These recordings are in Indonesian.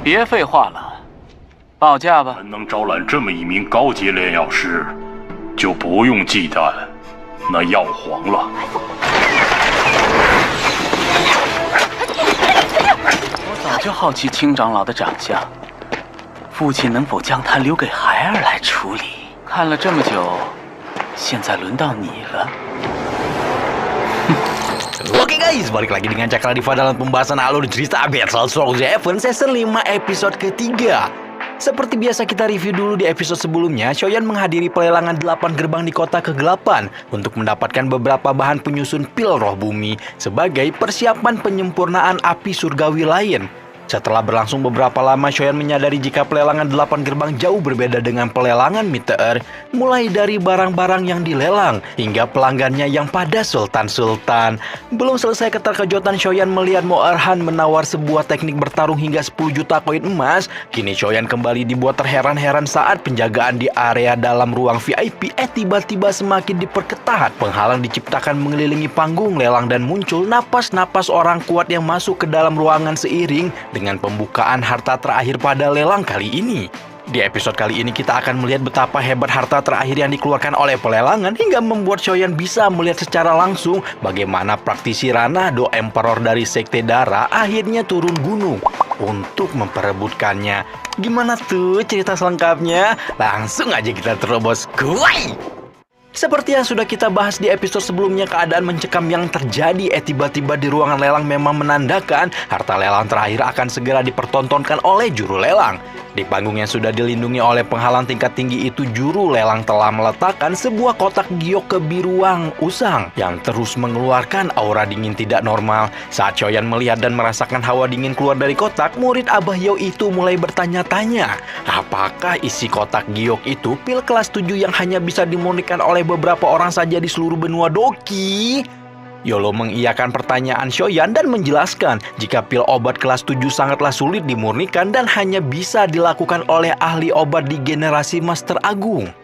别废话了，报价吧。能招揽这么一名高级炼药师，就不用忌惮那药皇了。我早就好奇青长老的长相，父亲能否将他留给孩儿来处理？看了这么久，现在轮到你了。Oke guys, balik lagi dengan Cakra Diva dalam pembahasan alur cerita Battle Souls Heaven Season 5 episode ketiga. Seperti biasa kita review dulu di episode sebelumnya, Shoyan menghadiri pelelangan 8 gerbang di kota kegelapan untuk mendapatkan beberapa bahan penyusun pil roh bumi sebagai persiapan penyempurnaan api surgawi lain. Setelah berlangsung beberapa lama, Shoyan menyadari jika pelelangan 8 gerbang jauh berbeda dengan pelelangan Meteor, mulai dari barang-barang yang dilelang hingga pelanggannya yang pada sultan-sultan. Belum selesai keterkejutan Shoyan melihat Mo Erhan menawar sebuah teknik bertarung hingga 10 juta koin emas. Kini Shoyan kembali dibuat terheran-heran saat penjagaan di area dalam ruang VIP tiba-tiba semakin diperketat. Penghalang diciptakan mengelilingi panggung lelang dan muncul napas-napas orang kuat yang masuk ke dalam ruangan seiring dengan pembukaan harta terakhir pada lelang kali ini. Di episode kali ini kita akan melihat betapa hebat harta terakhir yang dikeluarkan oleh pelelangan hingga membuat Shoyan bisa melihat secara langsung bagaimana praktisi Ranado Emperor dari Sekte Dara akhirnya turun gunung untuk memperebutkannya. Gimana tuh cerita selengkapnya? Langsung aja kita terobos. Kuai! Seperti yang sudah kita bahas di episode sebelumnya, keadaan mencekam yang terjadi tiba-tiba di ruangan lelang memang menandakan harta lelang terakhir akan segera dipertontonkan oleh juru lelang. Di panggung yang sudah dilindungi oleh penghalang tingkat tinggi itu, juru lelang telah meletakkan sebuah kotak giok kebiruan usang yang terus mengeluarkan aura dingin tidak normal. Saat Shoyan melihat dan merasakan hawa dingin keluar dari kotak, murid Abah Yao itu mulai bertanya-tanya, apakah isi kotak giok itu pil kelas 7 yang hanya bisa dimurnikan oleh beberapa orang saja di seluruh benua Doki? Yolo mengiyakan pertanyaan Shoyan dan menjelaskan jika pil obat kelas 7 sangatlah sulit dimurnikan dan hanya bisa dilakukan oleh ahli obat di generasi Master Agung.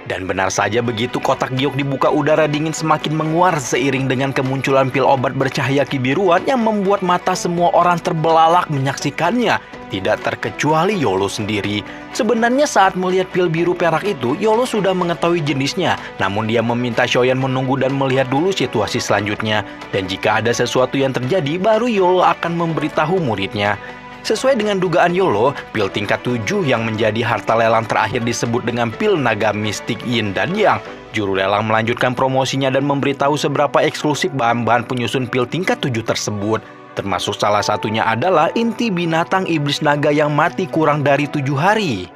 Dan benar saja begitu kotak giok dibuka, udara dingin semakin menguar seiring dengan kemunculan pil obat bercahaya kebiruan yang membuat mata semua orang terbelalak menyaksikannya. Tidak terkecuali Yolo sendiri. Sebenarnya saat melihat pil biru perak itu, Yolo sudah mengetahui jenisnya. Namun dia meminta Shoyan menunggu dan melihat dulu situasi selanjutnya. Dan jika ada sesuatu yang terjadi, baru Yolo akan memberitahu muridnya. Sesuai dengan dugaan Yolo, pil tingkat 7 yang menjadi harta lelang terakhir disebut dengan pil naga mistik Yin dan Yang. Juru lelang melanjutkan promosinya dan memberitahu seberapa eksklusif bahan-bahan penyusun pil tingkat 7 tersebut. Termasuk salah satunya adalah inti binatang iblis naga yang mati kurang dari 7 hari.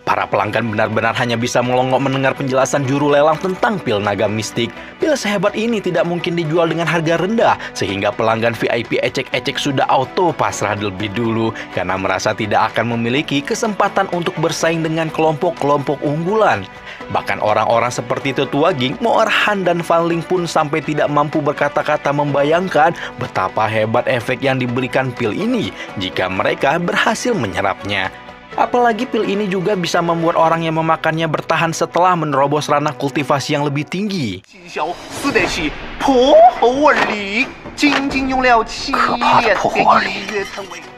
Para pelanggan benar-benar hanya bisa melongok mendengar penjelasan juru lelang tentang pil naga mistik. Pil sehebat ini tidak mungkin dijual dengan harga rendah, sehingga pelanggan VIP ecek-ecek sudah auto pasrah lebih dulu karena merasa tidak akan memiliki kesempatan untuk bersaing dengan kelompok-kelompok unggulan. Bahkan orang-orang seperti Tetua Ging, Mo Erhan, dan Fan Ling pun sampai tidak mampu berkata-kata membayangkan betapa hebat efek yang diberikan pil ini jika mereka berhasil menyerapnya. Apalagi pil ini juga bisa membuat orang yang memakannya bertahan setelah menerobos ranah kultivasi yang lebih tinggi.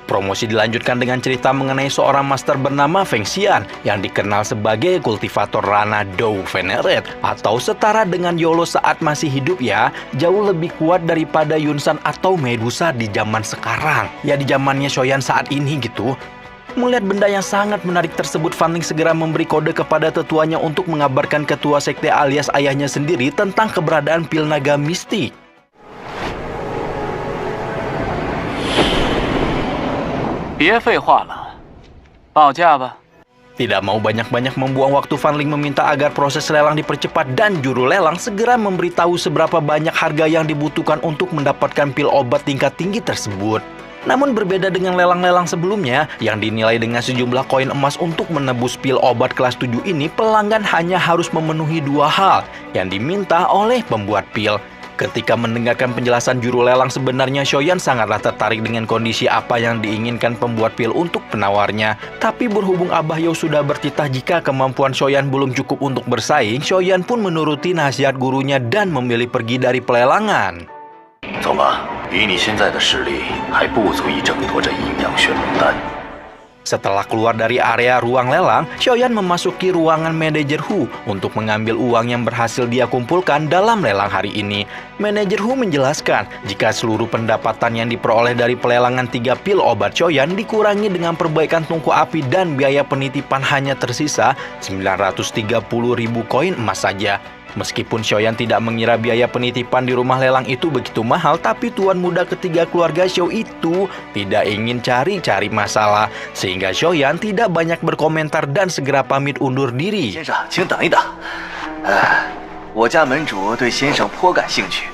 Promosi dilanjutkan dengan cerita mengenai seorang master bernama Feng Xian yang dikenal sebagai kultivator Rana Dou Venerate atau setara dengan Yolo saat masih hidup ya, jauh lebih kuat daripada Yunsan atau Medusa di zaman sekarang. Ya di zamannya Shoyan saat ini gitu. Melihat benda yang sangat menarik tersebut, Fan Ling segera memberi kode kepada tetuanya untuk mengabarkan ketua sekte alias ayahnya sendiri tentang keberadaan pil naga mistik. Tidak mau banyak-banyak membuang waktu, Fan Ling meminta agar proses lelang dipercepat dan juru lelang segera memberitahu seberapa banyak harga yang dibutuhkan untuk mendapatkan pil obat tingkat tinggi tersebut. Namun berbeda dengan lelang-lelang sebelumnya yang dinilai dengan sejumlah koin emas untuk menebus pil obat kelas 7 ini, pelanggan hanya harus memenuhi 2 hal yang diminta oleh pembuat pil. Ketika mendengarkan penjelasan juru lelang, sebenarnya Xiaoyan sangatlah tertarik dengan kondisi apa yang diinginkan pembuat pil untuk penawarnya. Tapi berhubung Abah Yao sudah bertitah jika kemampuan Xiaoyan belum cukup untuk bersaing, Xiaoyan pun menuruti nasihat gurunya dan memilih pergi dari pelelangan. 走吧，以你现在的实力，还不足以争夺这阴阳玄龙丹。 Setelah keluar dari area ruang lelang, Xiaoyan memasuki ruangan manajer Hu untuk mengambil uang yang berhasil dia kumpulkan dalam lelang hari ini. Manajer Hu menjelaskan jika seluruh pendapatan yang diperoleh dari pelelangan 3 pil obat Xiaoyan dikurangi dengan perbaikan tungku api dan biaya penitipan hanya tersisa 930.000 koin emas saja. Meskipun Xiaoyan tidak mengira biaya penitipan di rumah lelang itu begitu mahal, tapi tuan muda ketiga keluarga Xiao itu tidak ingin cari-cari masalah, sehingga Xiaoyan tidak banyak berkomentar dan segera pamit undur diri. 先生，请等一等。我家门主对先生颇感兴趣。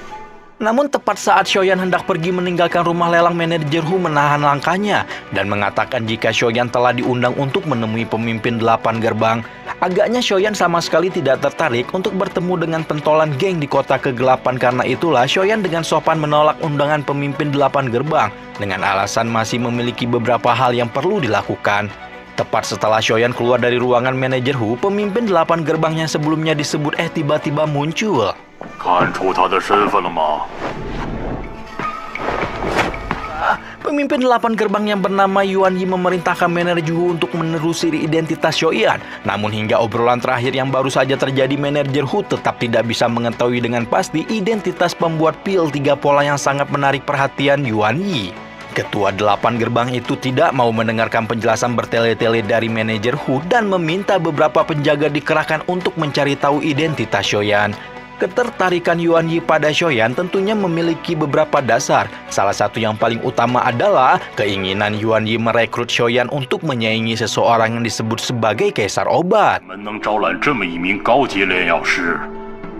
Namun tepat saat Xiaoyan hendak pergi meninggalkan rumah lelang, manajer Hu menahan langkahnya dan mengatakan jika Xiaoyan telah diundang untuk menemui pemimpin 8 gerbang. Agaknya Xiaoyan sama sekali tidak tertarik untuk bertemu dengan pentolan geng di kota kegelapan. Karena itulah Xiaoyan dengan sopan menolak undangan pemimpin 8 gerbang dengan alasan masih memiliki beberapa hal yang perlu dilakukan. Tepat setelah Xiaoyan keluar dari ruangan manajer Hu, pemimpin 8 gerbang yang sebelumnya disebut tiba-tiba muncul. 看出他的身份了吗？ Pemimpin 8 gerbang yang bernama Yuan Yi memerintahkan manajer Hu untuk menelusuri identitas Xiaoyan. Namun hingga obrolan terakhir yang baru saja terjadi, manajer Hu tetap tidak bisa mengetahui dengan pasti identitas pembuat pil 3 pola yang sangat menarik perhatian Yuan Yi. Ketua 8 gerbang itu tidak mau mendengarkan penjelasan bertele-tele dari manajer Hu dan meminta beberapa penjaga dikerahkan untuk mencari tahu identitas Xiaoyan. Ketertarikan Yuan Yi pada Xiaoyan tentunya memiliki beberapa dasar. Salah satu yang paling utama adalah keinginan Yuan Yi merekrut Xiaoyan untuk menyaingi seseorang yang disebut sebagai kaisar obat. 我们能招揽这么一名高级炼药师，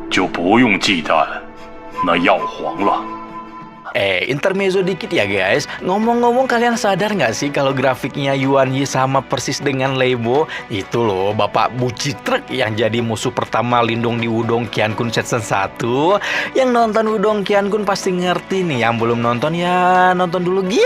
就不用忌惮那药皇了。 Intermezzo dikit ya guys. Ngomong-ngomong, kalian sadar nggak sih kalau grafiknya Yuan Yi sama persis dengan Leibo? Itu loh, bapak buci truk yang jadi musuh pertama Lindong di Wudong Qiankun Season 1. Yang nonton Wudong Qiankun pasti ngerti nih. Yang belum nonton ya nonton dulu gitu.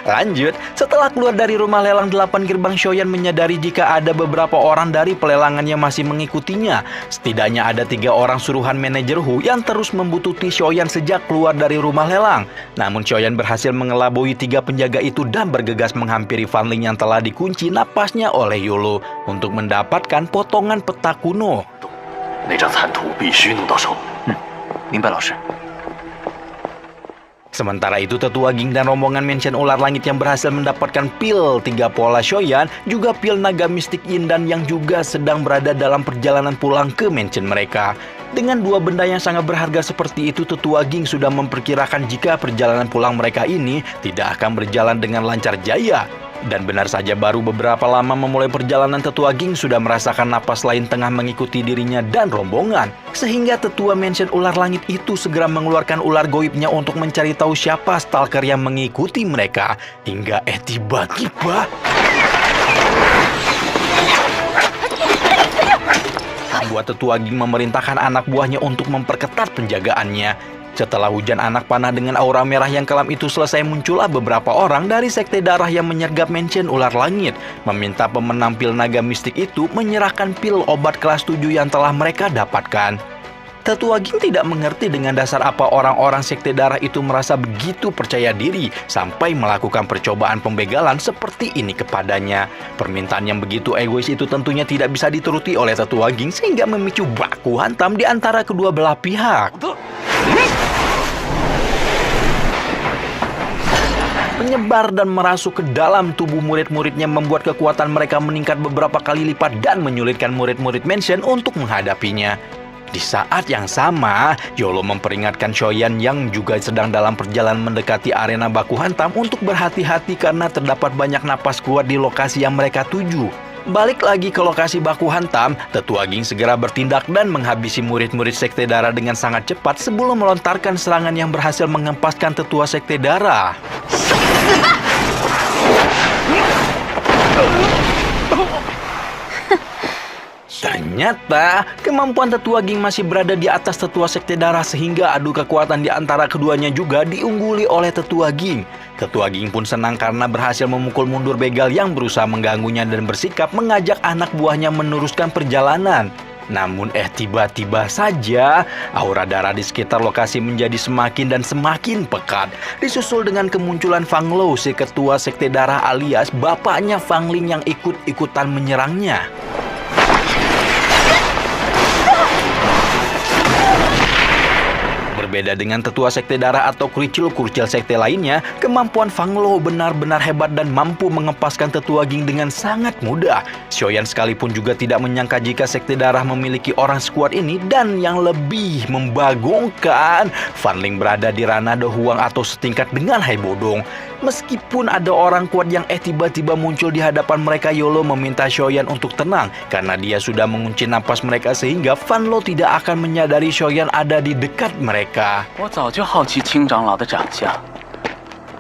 Lanjut, setelah keluar dari rumah lelang 8 gerbang, Xiaoyan menyadari jika ada beberapa orang dari pelelangan yang masih mengikutinya. Setidaknya ada 3 orang suruhan manajer Hu yang terus membututi Xiaoyan sejak keluar dari rumah lelang. Namun Xiaoyan berhasil mengelabui 3 penjaga itu dan bergegas menghampiri Fan Ling yang telah dikunci napasnya oleh Yolo untuk mendapatkan potongan peta kuno. 那张残图必须弄到手。明白，老师。 Sementara itu, tetua Ging dan rombongan Mansion Ular Langit yang berhasil mendapatkan pil 3 pola Xiaoyan, juga pil naga mistik Yindan yang juga sedang berada dalam perjalanan pulang ke mansion mereka. Dengan 2 benda yang sangat berharga seperti itu, tetua Ging sudah memperkirakan jika perjalanan pulang mereka ini tidak akan berjalan dengan lancar jaya. Dan benar saja, baru beberapa lama memulai perjalanan, tetua Ging sudah merasakan napas lain tengah mengikuti dirinya dan rombongan. Sehingga tetua Mansion Ular Langit itu segera mengeluarkan ular goibnya untuk mencari tahu siapa stalker yang mengikuti mereka. Hingga tiba-tiba membuat tetua Ging memerintahkan anak buahnya untuk memperketat penjagaannya. Setelah hujan anak panah dengan aura merah yang kelam itu selesai, muncullah beberapa orang dari sekte darah yang menyergap Mansion Ular Langit, meminta pemenang pil naga mistik itu menyerahkan pil obat kelas 7 yang telah mereka dapatkan. Tetua Ging tidak mengerti dengan dasar apa orang-orang sekte darah itu merasa begitu percaya diri sampai melakukan percobaan pembegalan seperti ini kepadanya. Permintaan yang begitu egois itu tentunya tidak bisa dituruti oleh tetua Ging, sehingga memicu baku hantam di antara kedua belah pihak. Menyebar dan merasuk ke dalam tubuh murid-muridnya membuat kekuatan mereka meningkat beberapa kali lipat dan menyulitkan murid-murid Mansion untuk menghadapinya. Di saat yang sama, Yolo memperingatkan Xiaoyan yang juga sedang dalam perjalanan mendekati arena baku hantam untuk berhati-hati karena terdapat banyak napas kuat di lokasi yang mereka tuju. Balik lagi ke lokasi baku hantam, tetua Ging segera bertindak dan menghabisi murid-murid sekte darah dengan sangat cepat sebelum melontarkan serangan yang berhasil mengempaskan tetua sekte darah. Ternyata, kemampuan Tetua Ging masih berada di atas Tetua Sekte Darah sehingga adu kekuatan di antara keduanya juga diungguli oleh Tetua Ging. Tetua Ging pun senang karena berhasil memukul mundur begal yang berusaha mengganggunya dan bersikap mengajak anak buahnya meneruskan perjalanan. Namun tiba-tiba saja aura darah di sekitar lokasi menjadi semakin dan semakin pekat. Disusul dengan kemunculan Fang Lo, si ketua Sekte Darah alias bapaknya Fang Ling yang ikut-ikutan menyerangnya. Berbeda dengan Tetua Sekte Darah atau kuricil-kuricil sekte lainnya, kemampuan Fang Lo benar-benar hebat dan mampu mengepaskan Tetua Ging dengan sangat mudah. Xiaoyan sekalipun juga tidak menyangka jika Sekte Darah memiliki orang sekuat ini, dan yang lebih membagongkan, Fan Ling berada di ranah De Huang atau setingkat dengan Hai Bodong. Meskipun ada orang kuat yang tiba-tiba muncul di hadapan mereka, Yolo meminta Xiaoyan untuk tenang karena dia sudah mengunci napas mereka sehingga Fan Lo tidak akan menyadari Xiaoyan ada di dekat mereka. 我早就好奇青长老的长相，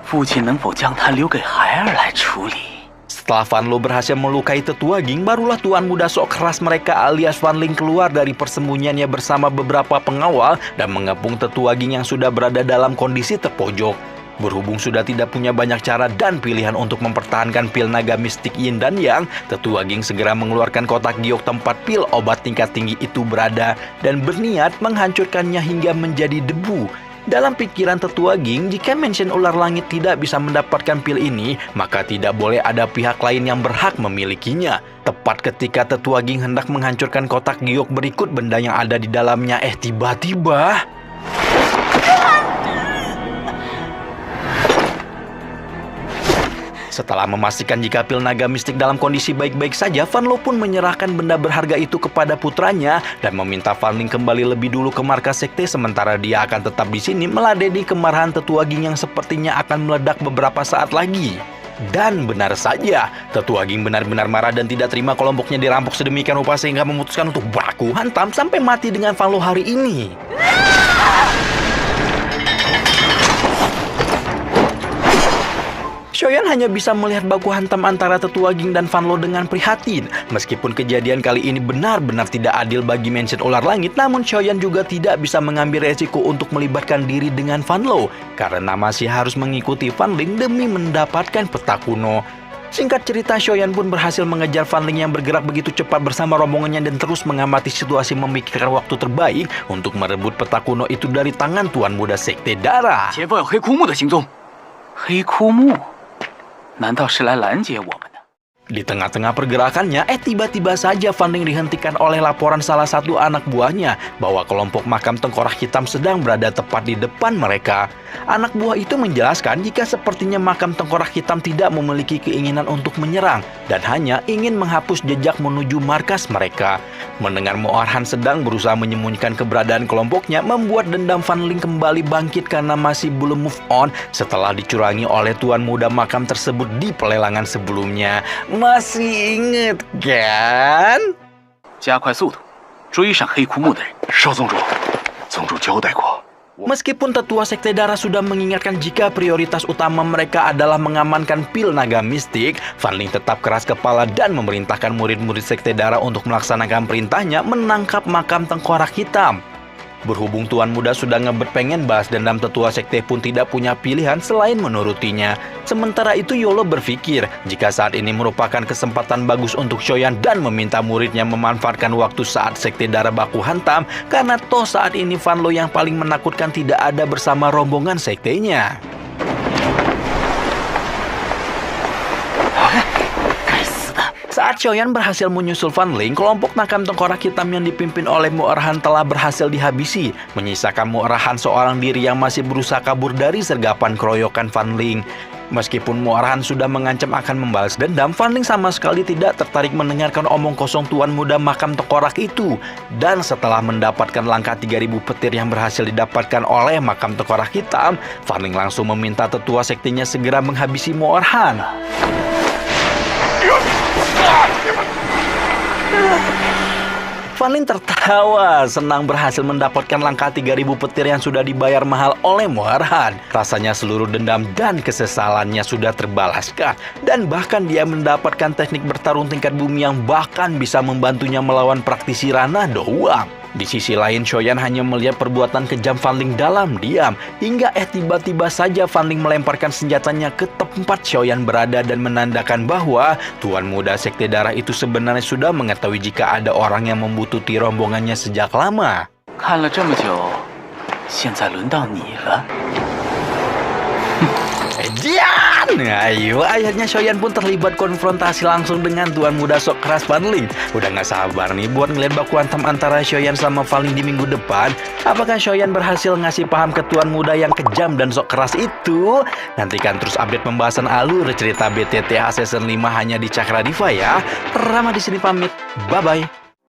父亲能否将他留给孩儿来处理？ Setelah Fan Lo berhasil melukai Tetua Ging, barulah Tuan Muda sok keras mereka alias Fan Ling keluar dari persembunyiannya bersama beberapa pengawal dan mengepung Tetua Ging yang sudah berada dalam kondisi terpojok. Berhubung sudah tidak punya banyak cara dan pilihan untuk mempertahankan pil naga mistik Yin dan Yang, Tetua Ging segera mengeluarkan kotak giok tempat pil obat tingkat tinggi itu berada dan berniat menghancurkannya hingga menjadi debu. Dalam pikiran Tetua Ging, jika Mansion Ular Langit tidak bisa mendapatkan pil ini, maka tidak boleh ada pihak lain yang berhak memilikinya. Tepat ketika Tetua Ging hendak menghancurkan kotak giok berikut benda yang ada di dalamnya, tiba-tiba... Setelah memastikan jika pil naga mistik dalam kondisi baik-baik saja, Fan Lo pun menyerahkan benda berharga itu kepada putranya dan meminta Fan Ling kembali lebih dulu ke markas sekte, sementara dia akan tetap di sini meladeni kemarahan Tetua Ging yang sepertinya akan meledak beberapa saat lagi. Dan benar saja, Tetua Ging benar-benar marah dan tidak terima kelompoknya dirampok sedemikian rupa sehingga memutuskan untuk baku hantam sampai mati dengan Fan Lo hari ini. Xiaoyan hanya bisa melihat baku hantam antara Tetua Ging dan Fan Lo dengan prihatin. Meskipun kejadian kali ini benar-benar tidak adil bagi Mansion Ular Langit, namun Xiaoyan juga tidak bisa mengambil resiko untuk melibatkan diri dengan Fan Lo karena masih harus mengikuti Fan Ling demi mendapatkan peta kuno. Singkat cerita, Xiaoyan pun berhasil mengejar Fan Ling yang bergerak begitu cepat bersama rombongannya dan terus mengamati situasi memikirkan waktu terbaik untuk merebut peta kuno itu dari tangan Tuan Muda Sekte Darah. 前方有黑枯木的行踪。黑枯木？难道是来拦截我们的？ Di tengah-tengah pergerakannya, tiba-tiba saja Fan Ling dihentikan oleh laporan salah satu anak buahnya bahwa kelompok makam tengkorak hitam sedang berada tepat di depan mereka. Anak buah itu menjelaskan jika sepertinya makam tengkorak hitam tidak memiliki keinginan untuk menyerang dan hanya ingin menghapus jejak menuju markas mereka. Mendengar Moarhan sedang berusaha menyembunyikan keberadaan kelompoknya, membuat dendam Fan Ling kembali bangkit karena masih belum move on setelah dicurangi oleh Tuan Muda makam tersebut di pelelangan sebelumnya. Masih inget kan? 加快速度，追上黑枯木的人。少宗主，宗主交代过。 Meskipun Tetua Sekte Darah sudah mengingatkan jika prioritas utama mereka adalah mengamankan pil naga mistik, Fan Ling tetap keras kepala dan memerintahkan murid-murid Sekte Darah untuk melaksanakan perintahnya menangkap makam tengkorak hitam. Berhubung Tuan Muda sudah ngebet pengen balas dendam, Tetua Sekte pun tidak punya pilihan selain menurutinya. Sementara itu Yolo berpikir jika saat ini merupakan kesempatan bagus untuk Xiaoyan dan meminta muridnya memanfaatkan waktu saat Sekte Darah baku hantam, karena toh saat ini Fan Lo yang paling menakutkan tidak ada bersama rombongan sektenya. Saat Xiaoyan berhasil menyusul Fan Ling, kelompok makam tengkorak hitam yang dipimpin oleh Moarhan telah berhasil dihabisi, menyisakan Moarhan seorang diri yang masih berusaha kabur dari sergapan keroyokan Fan Ling. Meskipun Moarhan sudah mengancam akan membalas dendam, Fan Ling sama sekali tidak tertarik mendengarkan omong kosong Tuan Muda makam tengkorak itu. Dan setelah mendapatkan langkah 3000 petir yang berhasil didapatkan oleh makam tengkorak hitam, Fan Ling langsung meminta tetua sektenya segera menghabisi Moarhan. Fan Ling tertawa, senang berhasil mendapatkan langkah 3000 petir yang sudah dibayar mahal oleh Moarhan. Rasanya seluruh dendam dan kesesalannya sudah terbalaskan. Dan bahkan dia mendapatkan teknik bertarung tingkat bumi yang bahkan bisa membantunya melawan praktisi ranah doang. Di sisi lain, Shoyan hanya melihat perbuatan kejam Fan Ling dalam diam. Hingga tiba-tiba saja Fan Ling melemparkan senjatanya ke tempat Shoyan berada dan menandakan bahwa Tuan Muda Sekte Darah itu sebenarnya sudah mengetahui jika ada orang yang membutuhkan rombongannya sejak lama. 看了这么久，现在轮到你了。 Dian! Ayo, akhirnya Shoyan pun terlibat konfrontasi langsung dengan Tuan Muda sok keras Fan Ling. Udah gak sabar nih buat ngeliat baku hantam antara Shoyan sama Fan Ling di minggu depan. Apakah Shoyan berhasil ngasih paham ke Tuan Muda yang kejam dan sok keras itu? Nantikan terus update pembahasan alur cerita BTTH Season 5 hanya di Cakra Diva ya. Rama di sini pamit. Bye-bye.